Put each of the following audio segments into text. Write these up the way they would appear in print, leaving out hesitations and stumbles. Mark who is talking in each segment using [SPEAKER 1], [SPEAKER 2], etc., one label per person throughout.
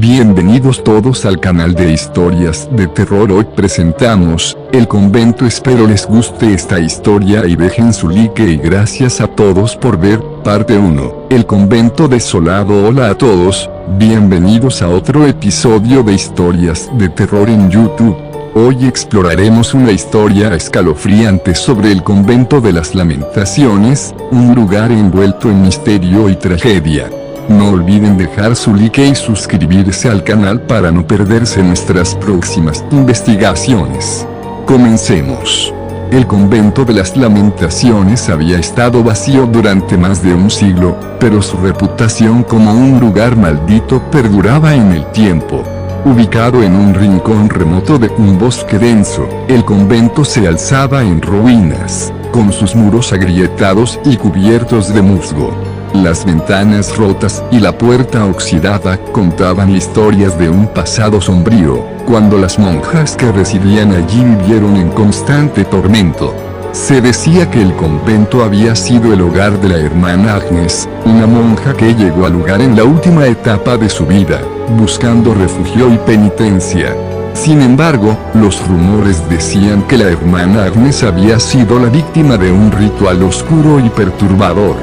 [SPEAKER 1] Bienvenidos todos al canal de historias de terror. Hoy presentamos El Convento. Espero les guste esta historia y dejen su like, y gracias a todos por ver, parte 1, El Convento Desolado. Hola a todos, bienvenidos a otro episodio de historias de terror en YouTube. Hoy exploraremos una historia escalofriante sobre el Convento de las Lamentaciones, un lugar envuelto en misterio y tragedia. No olviden dejar su like y suscribirse al canal para no perderse nuestras próximas investigaciones. Comencemos. El Convento de las Lamentaciones había estado vacío durante más de un siglo, pero su reputación como un lugar maldito perduraba en el tiempo. Ubicado en un rincón remoto de un bosque denso, el convento se alzaba en ruinas, con sus muros agrietados y cubiertos de musgo. Las ventanas rotas y la puerta oxidada contaban historias de un pasado sombrío, cuando las monjas que residían allí vivieron en constante tormento. Se decía que el convento había sido el hogar de la hermana Agnes, una monja que llegó al lugar en la última etapa de su vida, buscando refugio y penitencia. Sin embargo, los rumores decían que la hermana Agnes había sido la víctima de un ritual oscuro y perturbador.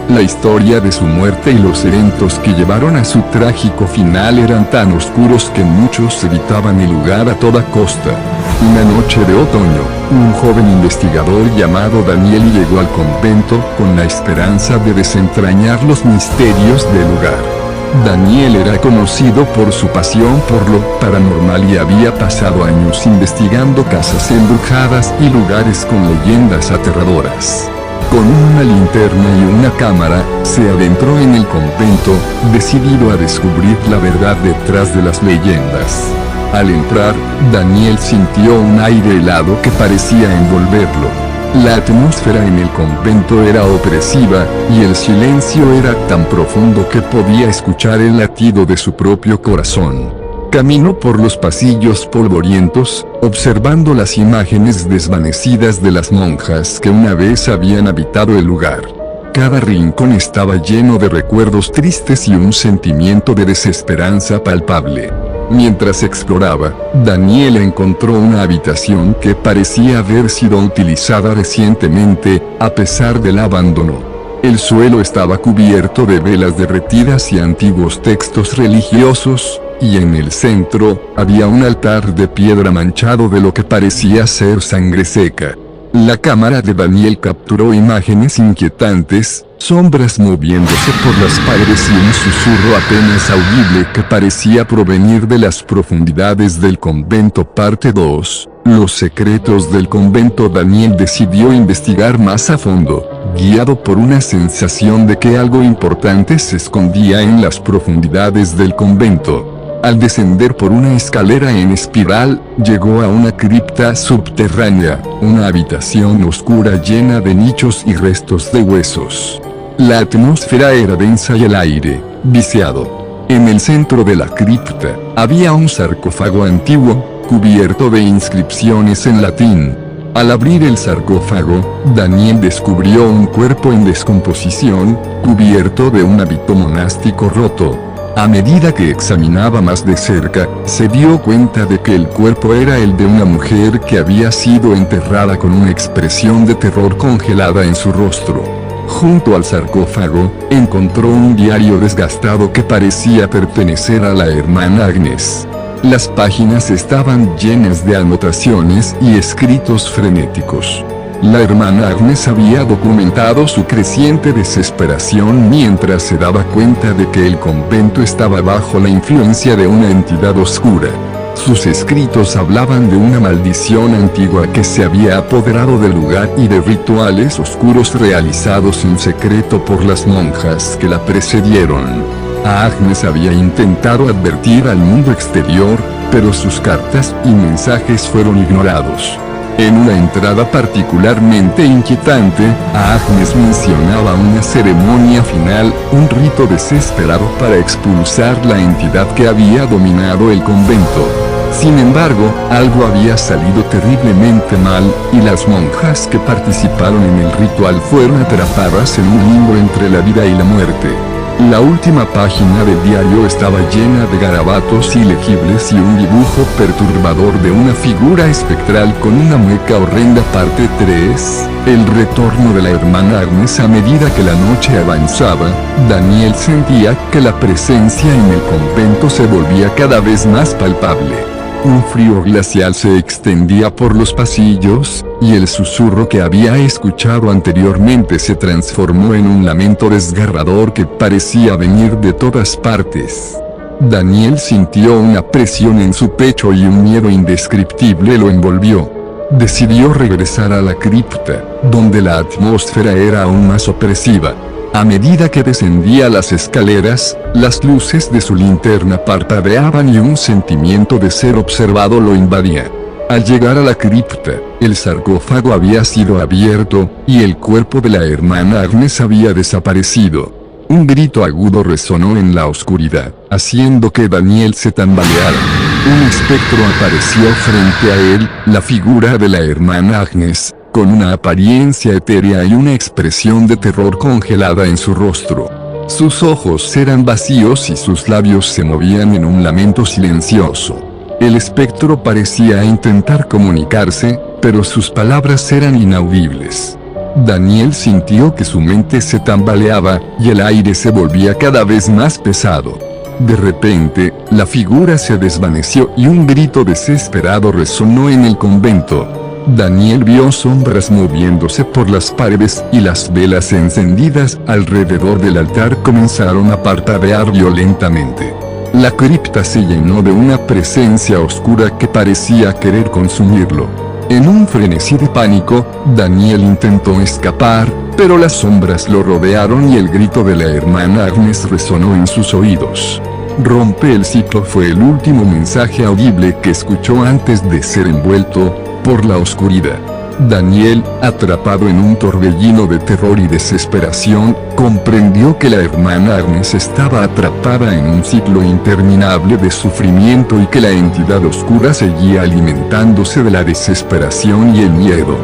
[SPEAKER 1] La historia de su muerte y los eventos que llevaron a su trágico final eran tan oscuros que muchos evitaban el lugar a toda costa. Una noche de otoño, un joven investigador llamado Daniel llegó al convento con la esperanza de desentrañar los misterios del lugar. Daniel era conocido por su pasión por lo paranormal y había pasado años investigando casas embrujadas y lugares con leyendas aterradoras. Con una linterna y una cámara, se adentró en el convento, decidido a descubrir la verdad detrás de las leyendas. Al entrar, Daniel sintió un aire helado que parecía envolverlo. La atmósfera en el convento era opresiva, y el silencio era tan profundo que podía escuchar el latido de su propio corazón. Caminó por los pasillos polvorientos, observando las imágenes desvanecidas de las monjas que una vez habían habitado el lugar. Cada rincón estaba lleno de recuerdos tristes y un sentimiento de desesperanza palpable. Mientras exploraba, Daniel encontró una habitación que parecía haber sido utilizada recientemente, a pesar del abandono. El suelo estaba cubierto de velas derretidas y antiguos textos religiosos, y en el centro, había un altar de piedra manchado de lo que parecía ser sangre seca. La cámara de Daniel capturó imágenes inquietantes, sombras moviéndose por las paredes y un susurro apenas audible que parecía provenir de las profundidades del convento. Parte 2. Los secretos del convento. Daniel decidió investigar más a fondo, guiado por una sensación de que algo importante se escondía en las profundidades del convento. Al descender por una escalera en espiral, llegó a una cripta subterránea, una habitación oscura llena de nichos y restos de huesos. La atmósfera era densa y el aire, viciado. En el centro de la cripta, había un sarcófago antiguo, cubierto de inscripciones en latín. Al abrir el sarcófago, Daniel descubrió un cuerpo en descomposición, cubierto de un hábito monástico roto. A medida que examinaba más de cerca, se dio cuenta de que el cuerpo era el de una mujer que había sido enterrada con una expresión de terror congelada en su rostro. Junto al sarcófago, encontró un diario desgastado que parecía pertenecer a la hermana Agnes. Las páginas estaban llenas de anotaciones y escritos frenéticos. La hermana Agnes había documentado su creciente desesperación mientras se daba cuenta de que el convento estaba bajo la influencia de una entidad oscura. Sus escritos hablaban de una maldición antigua que se había apoderado del lugar y de rituales oscuros realizados en secreto por las monjas que la precedieron. A Agnes había intentado advertir al mundo exterior, pero sus cartas y mensajes fueron ignorados. En una entrada particularmente inquietante, a Agnes mencionaba una ceremonia final, un rito desesperado para expulsar la entidad que había dominado el convento. Sin embargo, algo había salido terriblemente mal, y las monjas que participaron en el ritual fueron atrapadas en un limbo entre la vida y la muerte. La última página del diario estaba llena de garabatos ilegibles y un dibujo perturbador de una figura espectral con una mueca horrenda. Parte 3. El retorno de la hermana Agnes. A medida que la noche avanzaba, Daniel sentía que la presencia en el convento se volvía cada vez más palpable. Un frío glacial se extendía por los pasillos, y el susurro que había escuchado anteriormente se transformó en un lamento desgarrador que parecía venir de todas partes. Daniel sintió una presión en su pecho y un miedo indescriptible lo envolvió. Decidió regresar a la cripta, donde la atmósfera era aún más opresiva. A medida que descendía las escaleras, las luces de su linterna parpadeaban y un sentimiento de ser observado lo invadía. Al llegar a la cripta, el sarcófago había sido abierto, y el cuerpo de la hermana Agnes había desaparecido. Un grito agudo resonó en la oscuridad, haciendo que Daniel se tambaleara. Un espectro apareció frente a él, la figura de la hermana Agnes, con una apariencia etérea y una expresión de terror congelada en su rostro. Sus ojos eran vacíos y sus labios se movían en un lamento silencioso. El espectro parecía intentar comunicarse, pero sus palabras eran inaudibles. Daniel sintió que su mente se tambaleaba, y el aire se volvía cada vez más pesado. De repente, la figura se desvaneció y un grito desesperado resonó en el convento. Daniel vio sombras moviéndose por las paredes y las velas encendidas alrededor del altar comenzaron a parpadear violentamente. La cripta se llenó de una presencia oscura que parecía querer consumirlo. En un frenesí de pánico, Daniel intentó escapar, pero las sombras lo rodearon y el grito de la hermana Agnes resonó en sus oídos. Rompe el ciclo fue el último mensaje audible que escuchó antes de ser envuelto por la oscuridad. Daniel, atrapado en un torbellino de terror y desesperación, comprendió que la hermana Agnes estaba atrapada en un ciclo interminable de sufrimiento y que la entidad oscura seguía alimentándose de la desesperación y el miedo.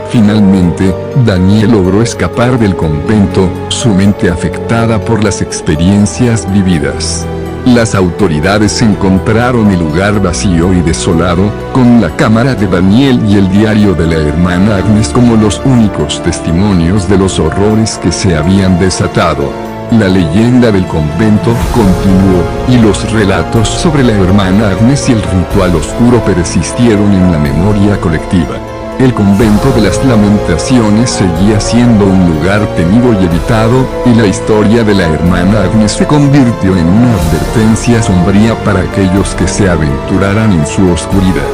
[SPEAKER 1] Finalmente, Daniel logró escapar del convento, su mente afectada por las experiencias vividas. Las autoridades encontraron el lugar vacío y desolado, con la cámara de Daniel y el diario de la hermana Agnes como los únicos testimonios de los horrores que se habían desatado. La leyenda del convento continuó, y los relatos sobre la hermana Agnes y el ritual oscuro persistieron en la memoria colectiva. El convento de las lamentaciones seguía siendo un lugar temido y evitado, y la historia de la hermana Agnes se convirtió en una advertencia sombría para aquellos que se aventuraran en su oscuridad.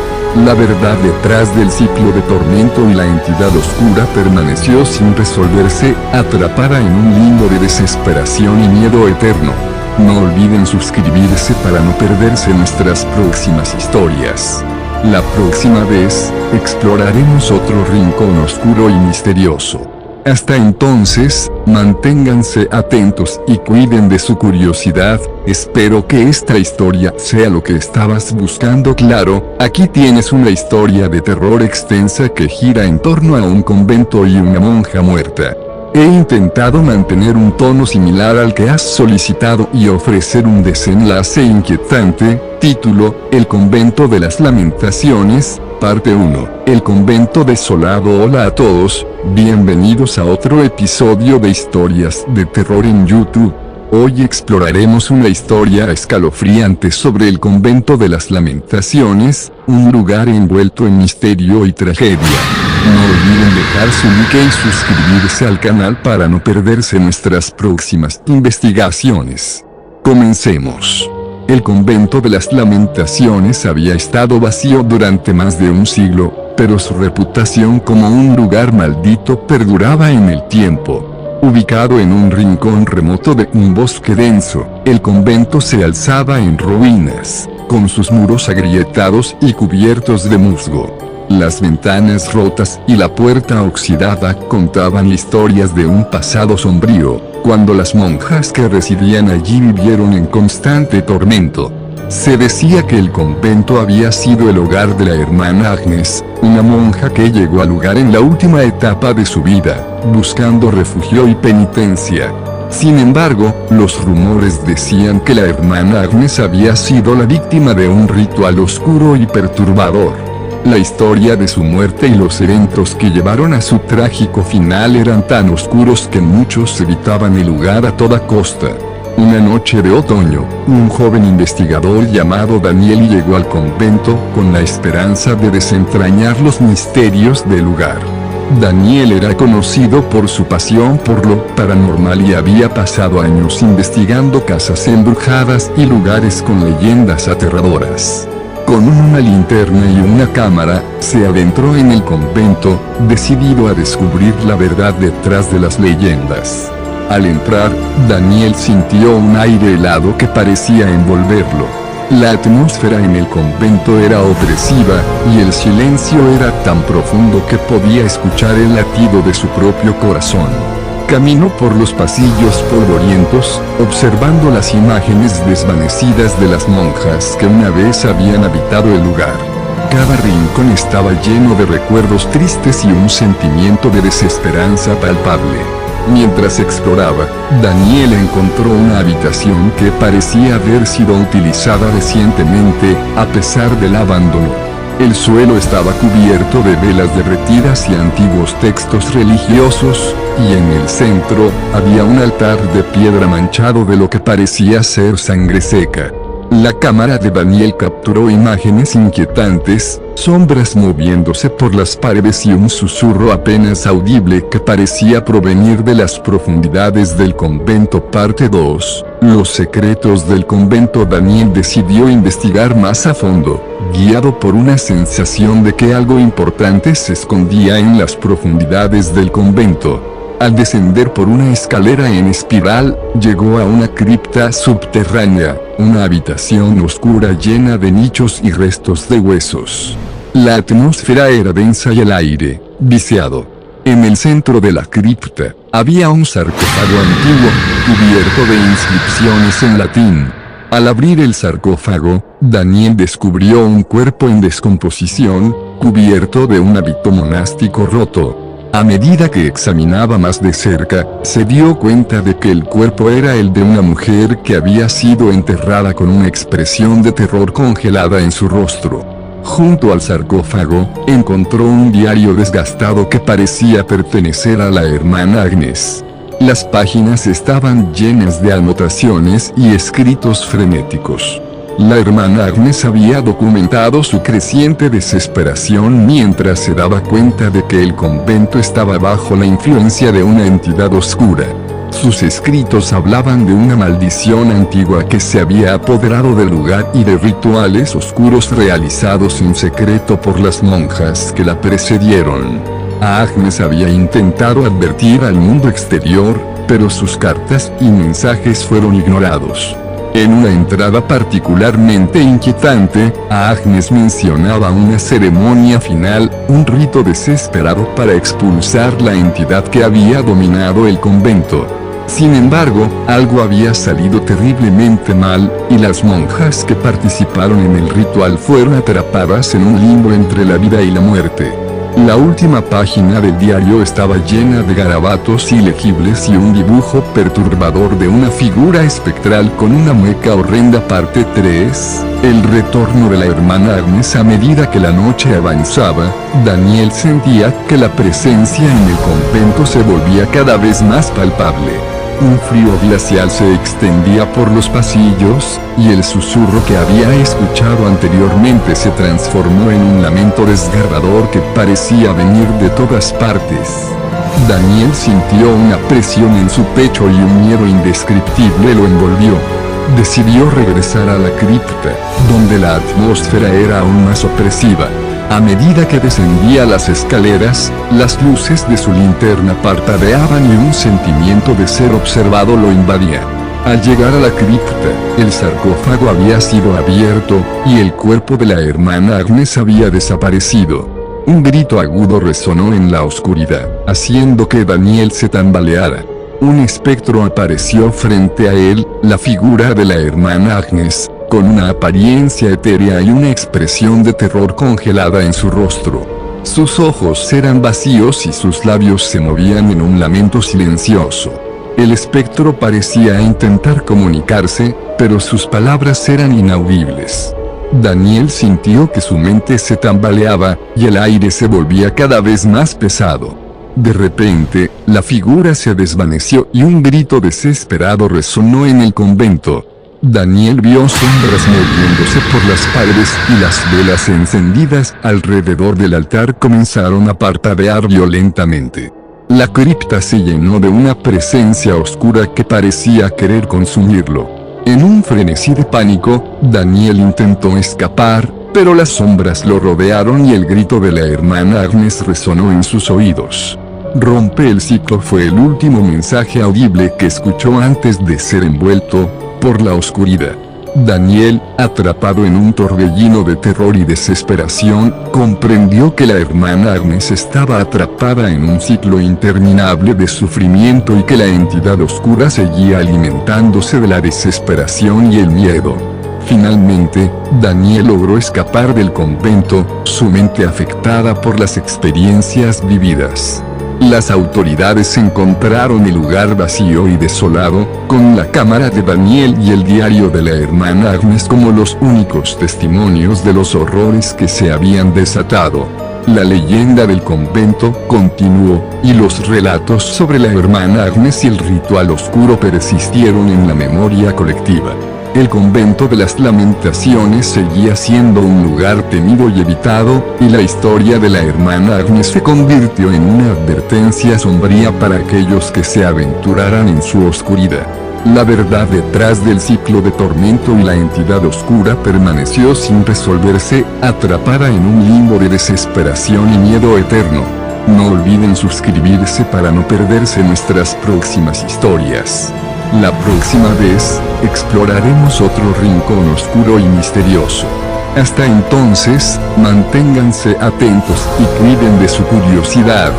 [SPEAKER 1] La verdad detrás del ciclo de tormento y la entidad oscura permaneció sin resolverse, atrapada en un limbo de desesperación y miedo eterno. No olviden suscribirse para no perderse nuestras próximas historias. La próxima vez, exploraremos otro rincón oscuro y misterioso. Hasta entonces, manténganse atentos y cuiden de su curiosidad. Espero que esta historia sea lo que estabas buscando. Claro, aquí tienes una historia de terror extensa que gira en torno a un convento y una monja muerta. He intentado mantener un tono similar al que has solicitado y ofrecer un desenlace inquietante. Título: El convento de las lamentaciones, parte 1. El convento desolado. Hola a todos, bienvenidos a otro episodio de historias de terror en YouTube. Hoy exploraremos una historia escalofriante sobre el convento de las lamentaciones, un lugar envuelto en misterio y tragedia. No olviden dejar su like y suscribirse al canal para no perderse nuestras próximas investigaciones. Comencemos. El convento de las lamentaciones había estado vacío durante más de un siglo, pero su reputación como un lugar maldito perduraba en el tiempo. Ubicado en un rincón remoto de un bosque denso, el convento se alzaba en ruinas, con sus muros agrietados y cubiertos de musgo. Las ventanas rotas y la puerta oxidada contaban historias de un pasado sombrío, cuando las monjas que residían allí vivieron en constante tormento. Se decía que el convento había sido el hogar de la hermana Agnes, una monja que llegó al lugar en la última etapa de su vida, buscando refugio y penitencia. Sin embargo, los rumores decían que la hermana Agnes había sido la víctima de un ritual oscuro y perturbador. La historia de su muerte y los eventos que llevaron a su trágico final eran tan oscuros que muchos evitaban el lugar a toda costa. Una noche de otoño, un joven investigador llamado Daniel llegó al convento con la esperanza de desentrañar los misterios del lugar. Daniel era conocido por su pasión por lo paranormal y había pasado años investigando casas embrujadas y lugares con leyendas aterradoras. Con una linterna y una cámara, se adentró en el convento, decidido a descubrir la verdad detrás de las leyendas. Al entrar, Daniel sintió un aire helado que parecía envolverlo. La atmósfera en el convento era opresiva, y el silencio era tan profundo que podía escuchar el latido de su propio corazón. Caminó por los pasillos polvorientos, observando las imágenes desvanecidas de las monjas que una vez habían habitado el lugar. Cada rincón estaba lleno de recuerdos tristes y un sentimiento de desesperanza palpable. Mientras exploraba, Daniel encontró una habitación que parecía haber sido utilizada recientemente, a pesar del abandono. El suelo estaba cubierto de velas derretidas y antiguos textos religiosos, y en el centro, había un altar de piedra manchado de lo que parecía ser sangre seca. La cámara de Daniel capturó imágenes inquietantes, sombras moviéndose por las paredes y un susurro apenas audible que parecía provenir de las profundidades del convento. Parte 2. Los secretos del convento. Daniel decidió investigar más a fondo, guiado por una sensación de que algo importante se escondía en las profundidades del convento. Al descender por una escalera en espiral, llegó a una cripta subterránea, una habitación oscura llena de nichos y restos de huesos. La atmósfera era densa y el aire, viciado. En el centro de la cripta, había un sarcófago antiguo, cubierto de inscripciones en latín. Al abrir el sarcófago, Daniel descubrió un cuerpo en descomposición, cubierto de un hábito monástico roto. A medida que examinaba más de cerca, se dio cuenta de que el cuerpo era el de una mujer que había sido enterrada con una expresión de terror congelada en su rostro. Junto al sarcófago, encontró un diario desgastado que parecía pertenecer a la hermana Agnes. Las páginas estaban llenas de anotaciones y escritos frenéticos. La hermana Agnes había documentado su creciente desesperación mientras se daba cuenta de que el convento estaba bajo la influencia de una entidad oscura. Sus escritos hablaban de una maldición antigua que se había apoderado del lugar y de rituales oscuros realizados en secreto por las monjas que la precedieron. Agnes había intentado advertir al mundo exterior, pero sus cartas y mensajes fueron ignorados. En una entrada particularmente inquietante, Agnes mencionaba una ceremonia final, un rito desesperado para expulsar la entidad que había dominado el convento. Sin embargo, algo había salido terriblemente mal, y las monjas que participaron en el ritual fueron atrapadas en un limbo entre la vida y la muerte. La última página del diario estaba llena de garabatos ilegibles y un dibujo perturbador de una figura espectral con una mueca horrenda. Parte 3. El retorno de la hermana Agnes. A medida que la noche avanzaba, Daniel sentía que la presencia en el convento se volvía cada vez más palpable. Un frío glacial se extendía por los pasillos, y el susurro que había escuchado anteriormente se transformó en un lamento desgarrador que parecía venir de todas partes. Daniel sintió una presión en su pecho y un miedo indescriptible lo envolvió. Decidió regresar a la cripta, donde la atmósfera era aún más opresiva. A medida que descendía las escaleras, las luces de su linterna parpadeaban y un sentimiento de ser observado lo invadía. Al llegar a la cripta, el sarcófago había sido abierto, y el cuerpo de la hermana Agnes había desaparecido. Un grito agudo resonó en la oscuridad, haciendo que Daniel se tambaleara. Un espectro apareció frente a él, la figura de la hermana Agnes, con una apariencia etérea y una expresión de terror congelada en su rostro. Sus ojos eran vacíos y sus labios se movían en un lamento silencioso. El espectro parecía intentar comunicarse, pero sus palabras eran inaudibles. Daniel sintió que su mente se tambaleaba, y el aire se volvía cada vez más pesado. De repente, la figura se desvaneció y un grito desesperado resonó en el convento. Daniel vio sombras moviéndose por las paredes y las velas encendidas alrededor del altar comenzaron a parpadear violentamente. La cripta se llenó de una presencia oscura que parecía querer consumirlo. En un frenesí de pánico, Daniel intentó escapar, pero las sombras lo rodearon y el grito de la hermana Agnes resonó en sus oídos. Rompe el ciclo fue el último mensaje audible que escuchó antes de ser envuelto por la oscuridad. Daniel, atrapado en un torbellino de terror y desesperación, comprendió que la hermana Agnes estaba atrapada en un ciclo interminable de sufrimiento y que la entidad oscura seguía alimentándose de la desesperación y el miedo. Finalmente, Daniel logró escapar del convento, su mente afectada por las experiencias vividas. Las autoridades encontraron el lugar vacío y desolado, con la cámara de Daniel y el diario de la hermana Agnes como los únicos testimonios de los horrores que se habían desatado. La leyenda del convento continuó, y los relatos sobre la hermana Agnes y el ritual oscuro persistieron en la memoria colectiva. El convento de las lamentaciones seguía siendo un lugar temido y evitado, y la historia de la hermana Agnes se convirtió en una advertencia sombría para aquellos que se aventuraran en su oscuridad. La verdad detrás del ciclo de tormento y la entidad oscura permaneció sin resolverse, atrapada en un limbo de desesperación y miedo eterno. No olviden suscribirse para no perderse nuestras próximas historias. La próxima vez, exploraremos otro rincón oscuro y misterioso. Hasta entonces, manténganse atentos y cuiden de su curiosidad.